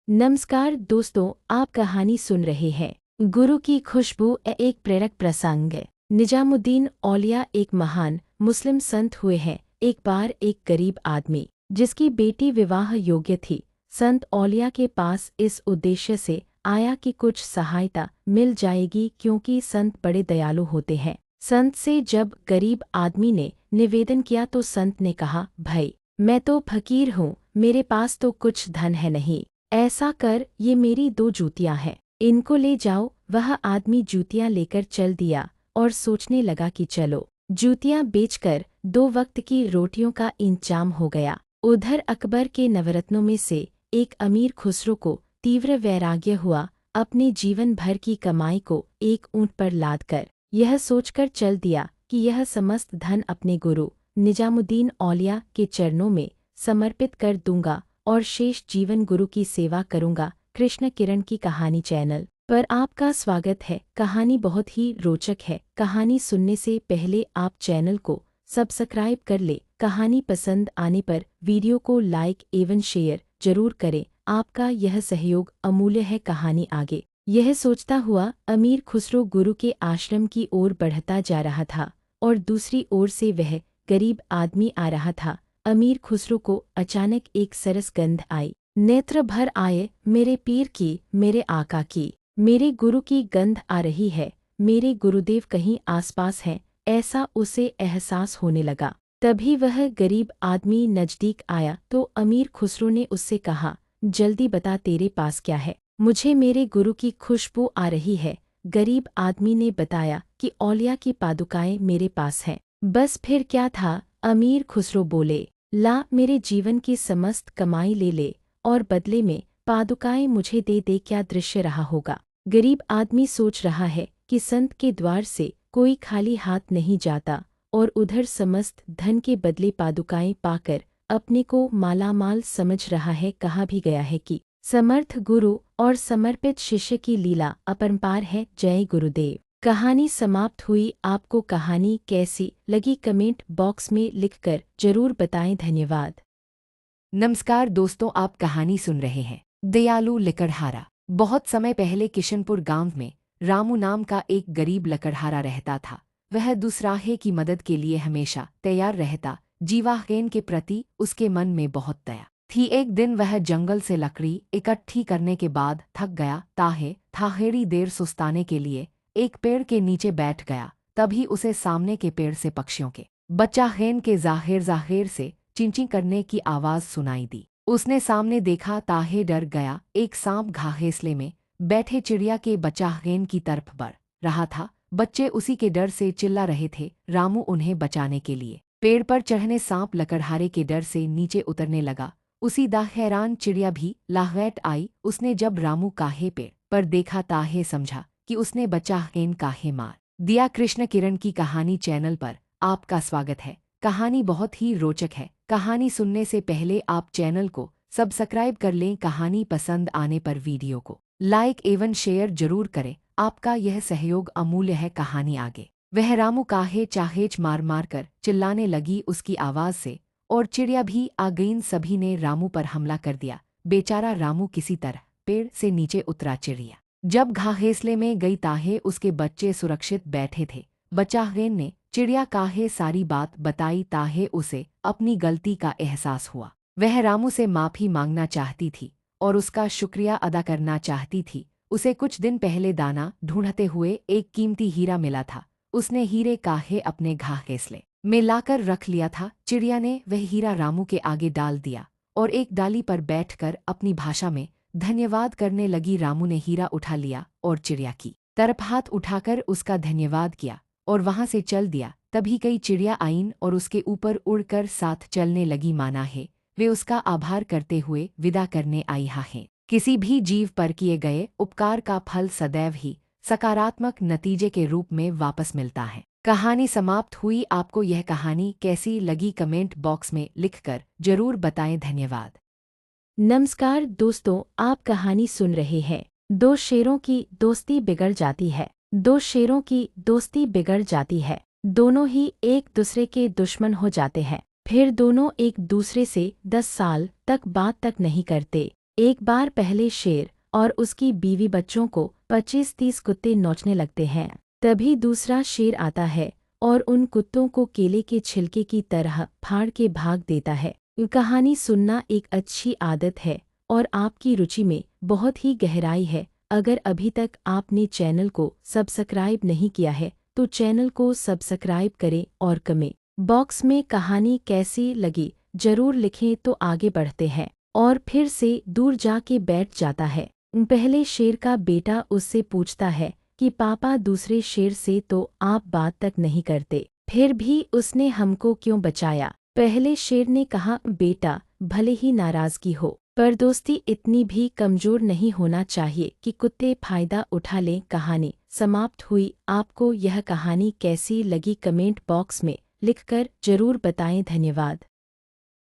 नमस्कार दोस्तों, आप कहानी सुन रहे हैं गुरु की खुशबू। एक प्रेरक प्रसंग। निजामुद्दीन औलिया एक महान मुस्लिम संत हुए हैं। एक बार एक गरीब आदमी जिसकी बेटी विवाह योग्य थी, संत औलिया के पास इस उद्देश्य से आया कि कुछ सहायता मिल जाएगी, क्योंकि संत बड़े दयालु होते हैं। संत से जब गरीब आदमी ने निवेदन किया तो संत ने कहा, भाई मैं तो फकीर हूँ, मेरे पास तो कुछ धन है नहीं। ऐसा कर, ये मेरी 2 जूतियाँ हैं, इनको ले जाओ। वह आदमी जूतियाँ लेकर चल दिया और सोचने लगा कि चलो जूतियाँ बेचकर 2 वक्त की रोटियों का इंतजाम हो गया। उधर अकबर के नवरत्नों में से एक अमीर खुसरो को तीव्र वैराग्य हुआ, अपने जीवन भर की कमाई को एक ऊंट पर लादकर यह सोचकर चल दिया कि यह समस्त धन अपने गुरु निजामुद्दीन औलिया के चरणों में समर्पित कर दूंगा और शेष जीवन गुरु की सेवा करूंगा। कृष्ण किरण की कहानी चैनल पर आपका स्वागत है। कहानी बहुत ही रोचक है। कहानी सुनने से पहले आप चैनल को सब्सक्राइब कर ले। कहानी पसंद आने पर वीडियो को लाइक एवं शेयर जरूर करें, आपका यह सहयोग अमूल्य है। कहानी आगे। यह सोचता हुआ अमीर खुसरो गुरु के आश्रम की ओर बढ़ता जा रहा था और दूसरी ओर से वह गरीब आदमी आ रहा था। अमीर खुसरो को अचानक एक सरस गंध आई। नेत्र भर आए, मेरे पीर की, मेरे आका की, मेरे गुरु की गंध आ रही है। मेरे गुरुदेव कहीं आसपास हैं, ऐसा उसे एहसास होने लगा। तभी वह गरीब आदमी नजदीक आया तो अमीर खुसरो ने उससे कहा, जल्दी बता तेरे पास क्या है, मुझे मेरे गुरु की खुशबू आ रही है। गरीब आदमी ने बताया कि औलिया की पादुकाएं मेरे पास हैं। बस फिर क्या था, अमीर खुसरो बोले, ला मेरे जीवन की समस्त कमाई ले ले और बदले में पादुकाएं मुझे दे दे। क्या दृश्य रहा होगा। गरीब आदमी सोच रहा है कि संत के द्वार से कोई खाली हाथ नहीं जाता और उधर समस्त धन के बदले पादुकाएं पाकर अपने को मालामाल समझ रहा है। कहा भी गया है कि समर्थ गुरु और समर्पित शिष्य की लीला अपरंपार है। जय गुरुदेव। कहानी समाप्त हुई। आपको कहानी कैसी लगी कमेंट बॉक्स में लिखकर जरूर बताएं। धन्यवाद। नमस्कार दोस्तों, आप कहानी सुन रहे हैं दयालु लकड़हारा। बहुत समय पहले किशनपुर गांव में रामू नाम का एक गरीब लकड़हारा रहता था। वह दूसराहे की मदद के लिए हमेशा तैयार रहता। जीवाहन के प्रति उसके मन में बहुत दया थी। एक दिन वह जंगल से लकड़ी इकट्ठी करने के बाद थक गया थाहेड़ी देर सुस्ताने के लिए एक पेड़ के नीचे बैठ गया। तभी उसे सामने के पेड़ से पक्षियों के बच्चा हेन के जाहिर से चिंची करने की आवाज सुनाई दी। उसने सामने देखा, ताहे डर गया। एक सांप घाहेसले में बैठे चिड़िया के बच्चा हेन की तरफ बढ़ रहा था। बच्चे उसी के डर से चिल्ला रहे थे। रामू उन्हें बचाने के लिए पेड़ पर चढ़ने सांप लकड़हारे के डर से नीचे उतरने लगा। उसी दा हैरान चिड़िया भी लाहवैट आई। उसने जब रामू काहे पेड़ पर देखा, ताहे समझा कि उसने बच्चा हेन काहे मार दिया। कृष्ण किरण की कहानी चैनल पर आपका स्वागत है। कहानी बहुत ही रोचक है। कहानी सुनने से पहले आप चैनल को सब्सक्राइब कर लें। कहानी पसंद आने पर वीडियो को लाइक एवं शेयर जरूर करें, आपका यह सहयोग अमूल्य है। कहानी आगे। वह रामू काहे चाहेच मार मार कर चिल्लाने लगी उसकी आवाज से, और चिड़िया भी आ गईं। सभी ने रामू पर हमला कर दिया। बेचारा रामू किसी तरह पेड़ से नीचे उतरा। चिड़िया जब घाहेसले में गई, ताहे उसके बच्चे सुरक्षित बैठे थे। बच्चा हेन ने चिड़िया काहे सारी बात बताई। ताहे उसे अपनी गलती का एहसास हुआ। वह रामू से माफी मांगना चाहती थी और उसका शुक्रिया अदा करना चाहती थी। उसे कुछ दिन पहले दाना ढूंढते हुए एक कीमती हीरा मिला था। उसने हीरे काहे अपने घाहेसले में लाकर रख लिया था। चिड़िया ने वह हीरा रामू के आगे डाल दिया और एक डाली पर बैठकर अपनी भाषा में धन्यवाद करने लगी। रामू ने हीरा उठा लिया और चिड़िया की तरफ हाथ उठाकर उसका धन्यवाद किया और वहां से चल दिया। तभी कई चिड़िया आईं और उसके ऊपर उड़कर साथ चलने लगी। माना है वे उसका आभार करते हुए विदा करने आई हैं। किसी भी जीव पर किए गए उपकार का फल सदैव ही सकारात्मक नतीजे के रूप में वापस मिलता है। कहानी समाप्त हुई। आपको यह कहानी कैसी लगी कमेंट बॉक्स में लिखकर जरूर बताएं। धन्यवाद। नमस्कार दोस्तों, आप कहानी सुन रहे हैं 2 शेरों की दोस्ती बिगड़ जाती है। 2 शेरों की दोस्ती बिगड़ जाती है। दोनों ही एक दूसरे के दुश्मन हो जाते हैं। फिर दोनों एक दूसरे से 10 साल तक बात तक नहीं करते। एक बार पहले शेर और उसकी बीवी बच्चों को 25-30 कुत्ते नोचने लगते हैं। तभी दूसरा शेर आता है और उन कुत्तों को केले के छिलके की तरह फाड़ के भाग देता है। कहानी सुनना एक अच्छी आदत है और आपकी रुचि में बहुत ही गहराई है। अगर अभी तक आपने चैनल को सब्सक्राइब नहीं किया है तो चैनल को सब्सक्राइब करें और कमेंट बॉक्स में कहानी कैसी लगी जरूर लिखें। तो आगे बढ़ते हैं और फिर से दूर जाके बैठ जाता है। पहले शेर का बेटा उससे पूछता है कि पापा दूसरे शेर से तो आप बात तक नहीं करते, फिर भी उसने हमको क्यों बचाया? पहले शेर ने कहा, बेटा भले ही नाराजगी हो पर दोस्ती इतनी भी कमजोर नहीं होना चाहिए कि कुत्ते फायदा उठा लें। कहानी समाप्त हुई। आपको यह कहानी कैसी लगी कमेंट बॉक्स में लिखकर जरूर बताएं। धन्यवाद।